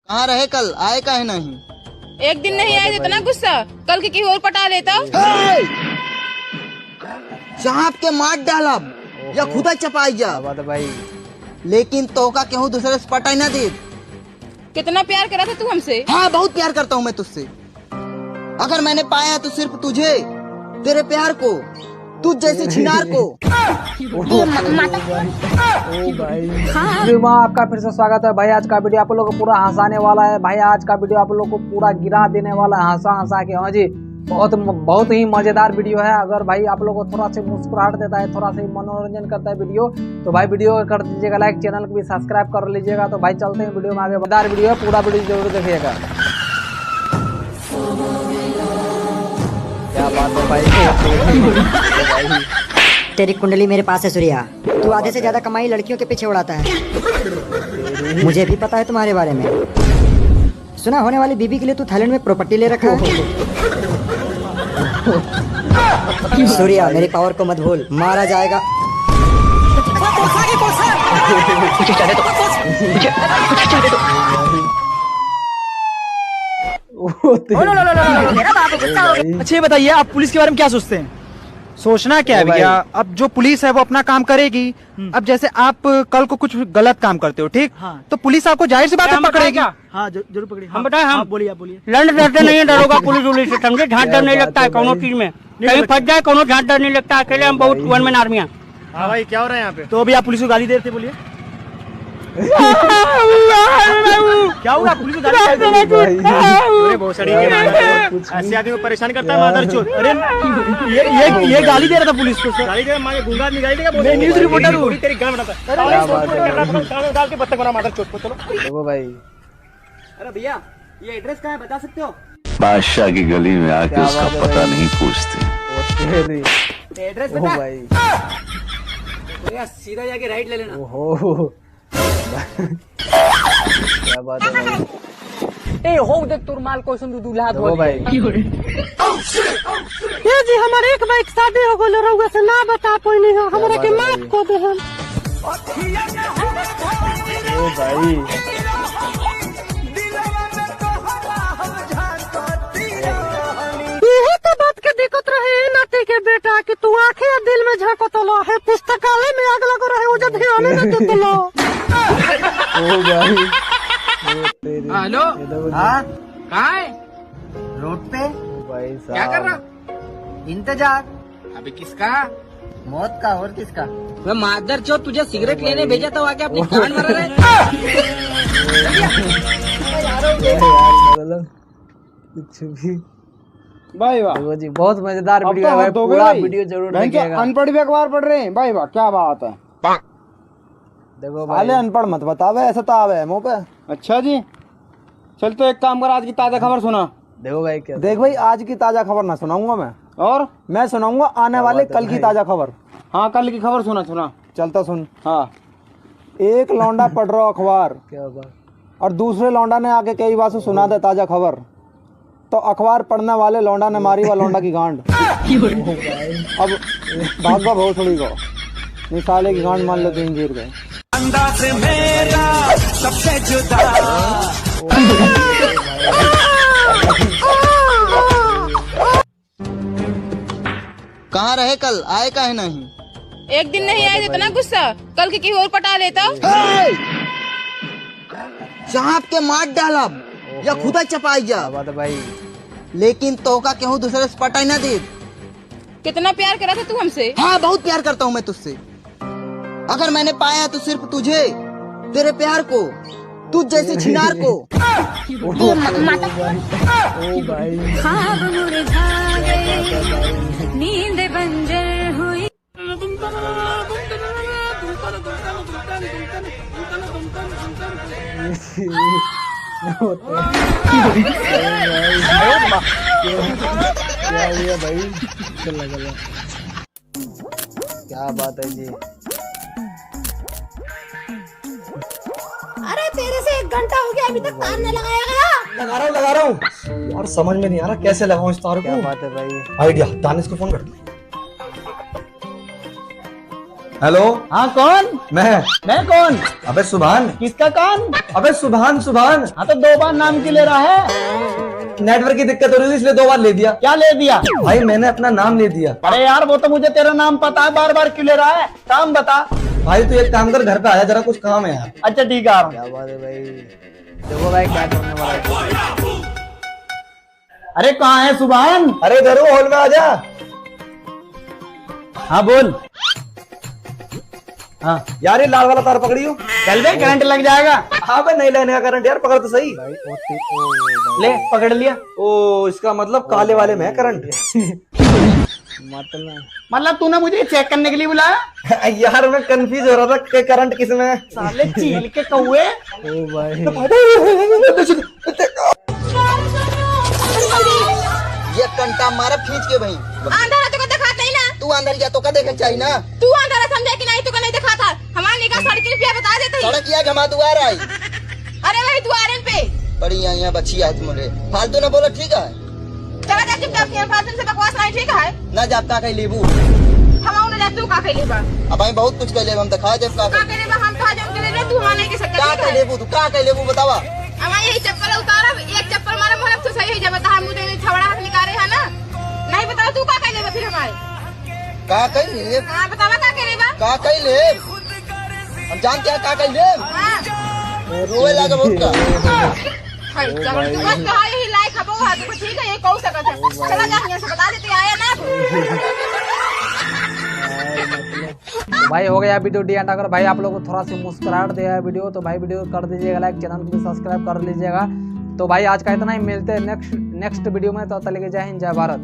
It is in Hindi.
कहाँ रहे कल, आए काहे नहीं? एक दिन नहीं आए इतना गुस्सा, कल के और पटा लेता। चाप के मार डालब या खुदा चपाई जा भाई। लेकिन तो का केहू दूसरे से पटाई ना दे। कितना प्यार करा था तू हमसे। हाँ, बहुत प्यार करता हूँ मैं तुझसे। अगर मैंने पाया तो सिर्फ तुझे, तेरे प्यार को, तुझ जैसे छिनार को। आपका फिर से स्वागत है भाई। आज का वीडियो आप लोग को पूरा हंसाने वाला है भाई। आज का वीडियो आप लोग को पूरा गिरा देने वाला है, हंसा हंसा के। हाँ जी, बहुत ही मजेदार वीडियो है। अगर भाई आप लोग को थोड़ा सा मुस्कुराहट देता है, थोड़ा सा मनोरंजन करता है वीडियो, तो भाई वीडियो कर दीजिएगा लाइक, चैनल को भी सब्सक्राइब कर लीजिएगा। तो भाई चलते हैं वीडियो में आगे। मजेदार वीडियो है, पूरा वीडियो जरूर देखिएगा। क्या बात है भाई। तेरी कुंडली मेरे पास है सूर्या। तू आधे से ज्यादा कमाई लड़कियों के पीछे उड़ाता है। मुझे भी पता है तुम्हारे बारे में। सुना होने वाली बीबी के लिए तू थाईलैंड में प्रॉपर्टी ले रखा है। सूर्या, मेरी पावर को मत भूल, मारा जाएगा। अच्छा ये बताइए, आप पुलिस के बारे में क्या सोचते हैं? सोचना क्या है भैया, अब जो पुलिस है वो अपना काम करेगी। अब जैसे आप कल को कुछ गलत काम करते हो, ठीक, हाँ। तो पुलिस आपको जाहिर सी बात है पकड़ेगी। हाँ जरूर पकड़िए। हम बताएं, हम बोलिए बोलिए। लड़ डरते नहीं है, डरोगा पुलिस उलिस से, समझे? झाट डर नहीं लगता है कोनो चीज में, कहीं फंस जाए कोनो झाट डर नहीं लगता। अकेले हम बहुत वन मैन आर्मी है। हाँ भाई, क्या हो रहा है यहाँ पे? तो अभी आप पुलिस को गाली दे रहे थे, बोलिए। क्या हुआ? पुलिस को गाली दे रहे थे? भोसड़ी के ऐसे आदमी को परेशान करता है मादरचोद। अरे ये गाली दे रहा था पुलिस को। गाली दे, मांगे गूंगा निकाल देगा। मैं न्यूज़ रिपोर्टर हूँ। तेरी गान बनाता है, डाल के बत्तख बना मादरचोद को। चलो देखो भाई। अरे भैया, ये एड्रेस कहाँ है, बता सकते हो? बादशाह की गली में आके उसका पता नहीं पूछते। एड्रेस ओ बता भाई। भैया, सीधा जाके राइट ले लेना। ओहो क्या बात है भाई। ए हो देख तोर माल को सुन दूल्हा देखो भाई। ये जी हमारे एक बाइक शादी हो गई, रउआ से ना बता पानी हो, हमरा के माफ को दे हम। ओ भाई, यही तो बात के दिक्कत रहे नाती के बेटा कि तू आंखें दिल में झांकतलो है, पुस्तकालय में आग लगो रहे, वो जो ध्यान न देतलो। ओ भाई। हेलो, हाँ कहाँ है? रोड पे। भाई साहब क्या कर रहा? इंतजार। अभी किसका? मौत का। और किसका? मैं मादर चो तुझे सिगरेट लेने भेजा था, आके अपनी कान मरा रहे। मतलब कुछ भी भाई वाह देखो जी, बहुत मजेदार वीडियो है भाई। पूरा वीडियो जरूर देखिएगा। अनपढ़ भी अखबार पढ़ रहे हैं भाई, वाह क्या बात है। देखो भाई, अनपढ़ मत बतावे, ऐसा तो आवे मुंह पे। अच्छा जी, चल तो एक काम कर, आज की ताजा खबर सुना। देखो भाई क्या। देख भाई, आज की ताजा खबर ना सुनाऊंगा मैं, और मैं सुनाऊंगा आने वाले कल की ताजा खबर। हाँ, कल की खबर सुना। चलता सुन। हाँ, एक लौंडा पढ़ रहा अखबार, क्या बात। और दूसरे लौंडा ने आके कई बार से सुना दे ताजा खबर, तो अखबार पढ़ने वाले लौंडा ने मारी हुआ लौंडा की गांड। अब भागवा भोसड़ी को नहीं, साले की गांड मान लेते गिर गए। अंदाज मेरा सबसे जुदा। कहाँ रहे कल, आए काहे नहीं? एक दिन नहीं आए इतना गुस्सा, कल के और पटा लेता। चाप के मार डालब या खुदा चपाई जा। क्या बात है भाई। लेकिन तो का केहू दूसरे से पटाई ना दे। कितना प्यार करा था तू हमसे। हाँ, बहुत प्यार करता हूँ मैं तुझसे। अगर मैंने पाया तो सिर्फ तुझे, तेरे प्यार को, तुझ जैसे छिनार को। ओ भाई। ख्वाब मुरझा गए, नींद बंजर हुई। भाई चल। क्या बात है जी। अरे तेरे से 1 घंटा हो गया, अभी तक तार नहीं लगाया गया। लगा रहा हूँ और समझ में नहीं आ रहा कैसे लगाऊं इस तार क्या को। बात है भाई। आइडिया, दानिश को फोन कर। हेलो। हाँ कौन? मैं कौन? अबे सुभान। किसका कान? अबे सुभान सुभान। हाँ तो 2 बार नाम क्यों ले रहा है? नेटवर्क की दिक्कत हो रही थी इसलिए 2 बार ले दिया। क्या ले दिया? भाई मैंने अपना नाम ले दिया। अरे यार वो तो मुझे तेरा नाम पता है, बार बार क्यों ले रहा है? काम बता। भाई तू एक काम कर, घर पे आया, जरा कुछ काम है यार। अच्छा ठीक है आ रहा हूँ। क्या बात है भाई, देखो भाई क्या करने वाला है। अरे कहाँ है सुभान? अरे इधर हूँ, हॉल में आ जा। हाँ बोल। हाँ यार ये लाल वाला तार पकड़ी हो। चल बे, करंट लग जाएगा। हाँ भाई नहीं लेने का करंट यार, पकड़ तो सही। ले पकड़ लिया। ओ इसका मतलब काले वाले में है करंट। मतलब तूने मुझे चेक करने के लिए बुलाया? यार मैं कंफ्यूज हो रहा था कि करंट किस में है। साले चील के कौए। ये कंटा मारा खींच के भाई। अंधारा तो दिखा नहीं ना। तू अंदर गया तो का देखे चाहिए ना। तू अंधारा समझा कि नहीं, तू का नहीं दिखा था। हमारा निगाह सड़क के रुपया बता देते। सड़क या घमा दुआर आई। अरे वही द्वारे पे बड़ी यहाँ बच्ची है तुम्हारे, फालतू ना बोलो ठीक है। चला जा चुपचाप के फालतू से बकवास नहीं, ठीक है? ना जाप का कहीं लेबू। हम आऊ ना जा, तू का कह लेबा? अब हम बहुत कुछ कर ले, हम दिखा जब का का कह लेबा? हम कहा जम के ले, तू हमारा नहीं कह सकता। का कह लेबू, तू का कह लेबू बतावा। हमारा यही चप्पल उतारा, एक चप्पल मारा मोहरब तो सही है। जब बता मुझे छवड़ा हाथ निकाले है ना, नहीं बताओ तू का कह लेबा फिर हमारे? का कह ले, हाँ बतावा का कह लेबा? का कह ले, हम जानते हैं का कह ले। हाँ रोए लगा बहुत का। हाय चल तू बस कहा यही लायक है वो हाथ को, ठीक है? ये कौन सा करता है? चला जा यहाँ से, बता देते आया ना। तो भाई हो गया वीडियो डी एंड। अगर भाई आप लोगों को थोड़ा सी मुस्कुराहट दिया है वीडियो, तो भाई वीडियो कर दीजिएगा लाइक, चैनल को भी सब्सक्राइब कर लीजिएगा। तो भाई आज का इतना ही, मिलते हैं नेक्स्ट वीडियो में। तो तब तक के लिए जय हिंद, जय भारत।